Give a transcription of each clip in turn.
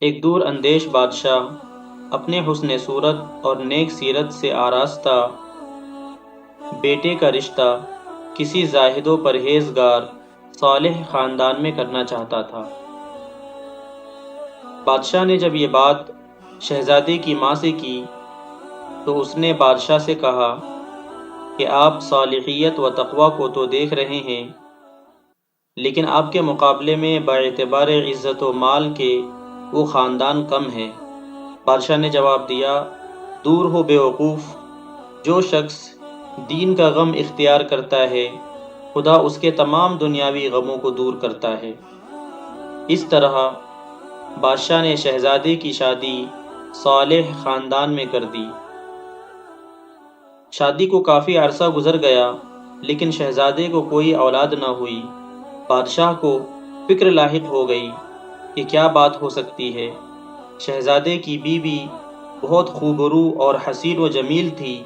ایک دور اندیش بادشاہ اپنے حسن صورت اور نیک سیرت سے آراستہ بیٹے کا رشتہ کسی زاہد و پرہیزگار صالح خاندان میں کرنا چاہتا تھا۔ بادشاہ نے جب یہ بات شہزادے کی ماں سے کی تو اس نے بادشاہ سے کہا کہ آپ صالحیت و تقوی کو تو دیکھ رہے ہیں، لیکن آپ کے مقابلے میں باعتبار عزت و مال کے وہ خاندان کم ہے۔ بادشاہ نے جواب دیا، دور ہو بے وقوف، جو شخص دین کا غم اختیار کرتا ہے خدا اس کے تمام دنیاوی غموں کو دور کرتا ہے۔ اس طرح بادشاہ نے شہزادے کی شادی صالح خاندان میں کر دی۔ شادی کو کافی عرصہ گزر گیا لیکن شہزادے کو کوئی اولاد نہ ہوئی۔ بادشاہ کو فکر لاحق ہو گئی کہ کیا بات ہو سکتی ہے۔ شہزادے کی بیوی بہت خوبرو اور حسین و جمیل تھی،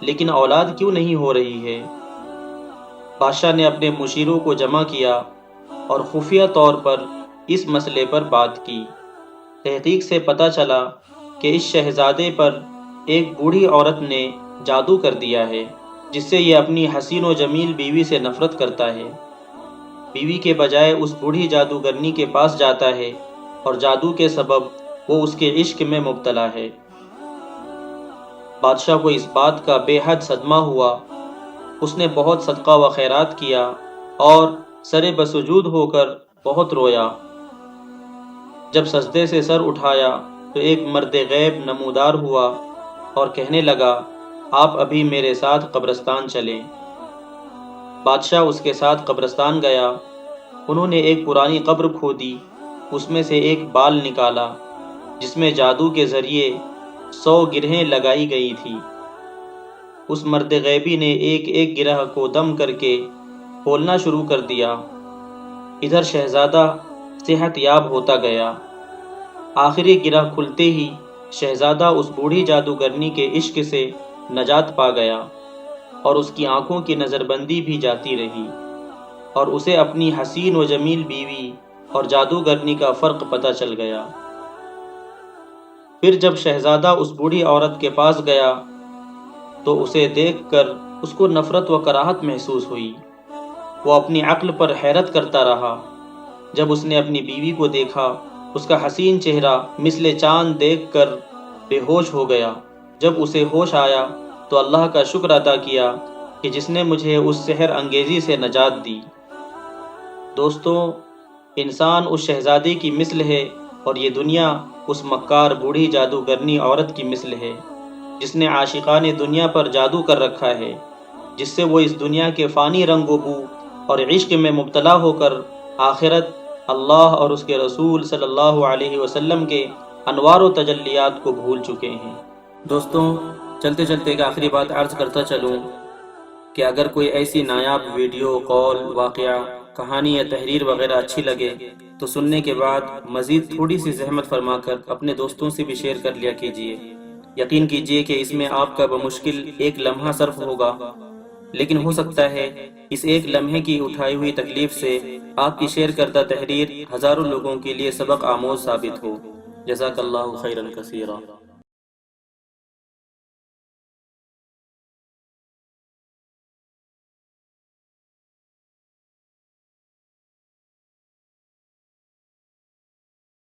لیکن اولاد کیوں نہیں ہو رہی ہے؟ بادشاہ نے اپنے مشیروں کو جمع کیا اور خفیہ طور پر اس مسئلے پر بات کی۔ تحقیق سے پتہ چلا کہ اس شہزادے پر ایک بوڑھی عورت نے جادو کر دیا ہے، جس سے یہ اپنی حسین و جمیل بیوی سے نفرت کرتا ہے۔ بیوی کے بجائے اس بوڑھی جادوگرنی کے پاس جاتا ہے اور جادو کے سبب وہ اس کے عشق میں مبتلا ہے۔ بادشاہ کو اس بات کا بے حد صدمہ ہوا۔ اس نے بہت صدقہ و خیرات کیا اور سر بسجود ہو کر بہت رویا۔ جب سجدے سے سر اٹھایا تو ایک مرد غیب نمودار ہوا اور کہنے لگا، آپ ابھی میرے ساتھ قبرستان چلیں۔ بادشاہ اس کے ساتھ قبرستان گیا۔ انہوں نے ایک پرانی قبر کھودی، اس میں سے ایک بال نکالا جس میں جادو کے ذریعے 100 گرہیں لگائی گئی تھی۔ اس مرد غیبی نے ایک ایک گرہ کو دم کر کے کھولنا شروع کر دیا۔ ادھر شہزادہ صحت یاب ہوتا گیا۔ آخری گرہ کھلتے ہی شہزادہ اس بوڑھی جادوگرنی کے عشق سے نجات پا گیا اور اس کی آنکھوں کی نظر بندی بھی جاتی رہی اور اسے اپنی حسین و جمیل بیوی اور جادوگرنی کا فرق پتہ چل گیا۔ پھر جب شہزادہ اس بوڑھی عورت کے پاس گیا تو اسے دیکھ کر اس کو نفرت و کراہت محسوس ہوئی۔ وہ اپنی عقل پر حیرت کرتا رہا۔ جب اس نے اپنی بیوی کو دیکھا، اس کا حسین چہرہ مثل چاند دیکھ کر بے ہوش ہو گیا۔ جب اسے ہوش آیا تو اللہ کا شکر ادا کیا کہ جس نے مجھے اس سحر انگیزی سے نجات دی۔ دوستو، انسان اس شہزادی کی مثل ہے اور یہ دنیا اس مکار بوڑھی جادوگرنی عورت کی مثل ہے جس نے عاشقان دنیا پر جادو کر رکھا ہے، جس سے وہ اس دنیا کے فانی رنگ و بو اور عشق میں مبتلا ہو کر آخرت، اللہ اور اس کے رسول صلی اللہ علیہ وسلم کے انوار و تجلیات کو بھول چکے ہیں۔ دوستوں، چلتے چلتے ایک آخری بات عرض کرتا چلوں کہ اگر کوئی ایسی نایاب ویڈیو، قول، واقعہ، کہانی یا تحریر وغیرہ اچھی لگے تو سننے کے بعد مزید تھوڑی سی زحمت فرما کر اپنے دوستوں سے بھی شیئر کر لیا کیجیے۔ یقین کیجیے کہ اس میں آپ کا بمشکل ایک لمحہ صرف ہوگا، لیکن ہو سکتا ہے اس ایک لمحے کی اٹھائی ہوئی تکلیف سے آپ کی شیئر کردہ تحریر ہزاروں لوگوں کے لیے سبق آموز ثابت ہو۔ جزاک اللہ خیرا کثیرا۔